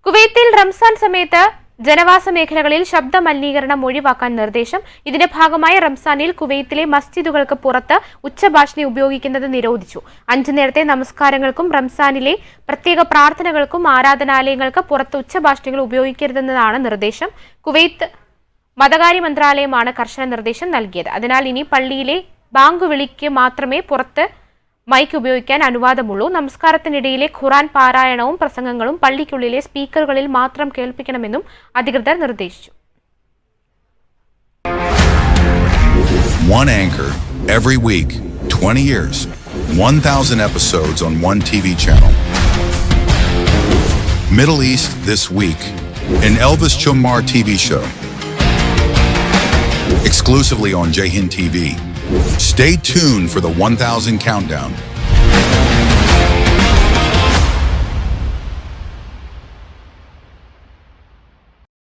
കുവൈത്തിൽ റംസാൻ സമയത്ത് ജനവാസ മേഖലകളിൽ ശബ്ദ മലിനീകരണം ഒഴിവാക്കാൻ നിർദ്ദേശം. ഇതിന്റെ ഭാഗമായി റംസാനിൽ കുവൈത്തിലെ മസ്ജിദുകൾക്ക് പുറത്ത് ഉച്ചഭാഷിണി ഉപയോഗിക്കുന്നത് നിരോധിച്ചു. 5 നേരത്തെ നമസ്കാരങ്ങൾക്കും റംസാനിലെ പ്രത്യേക പ്രാർത്ഥനകൾക്കും ആരാധനാലയങ്ങൾക്ക് പുറത്ത് ഉച്ചഭാഷിണികൾ ഉപയോഗിക്കരുതെന്നതാണ് നിർദ്ദേശം. കുവൈത്ത് മതകാര്യ മന്ത്രാലയമാണ് കർശന നിർദ്ദേശം നൽകിയത്. അതിനാൽ ഇനി പള്ളിയിലെ ബാങ്ക് വിളിക്ക് മാത്രമേ പുറത്ത് മൈക്ക് ഉപയോഗിക്കാൻ അനുവാദമുള്ളൂ. നമസ്കാരത്തിനിടയിലെ ഖുർആൻ പാരായണവും പ്രസംഗങ്ങളും പള്ളിക്കുള്ളിലെ സ്പീക്കറുകളിൽ മാത്രം കേൾപ്പിക്കണമെന്നും അധികൃതർ നിർദ്ദേശിച്ചു. One anchor every week, 20 years, 1,000 episodes on one TV channel. Middle East this week, an Elvis Chumar TV show. Exclusively on Jai Hind TV. Stay tuned for the 1,000 countdown.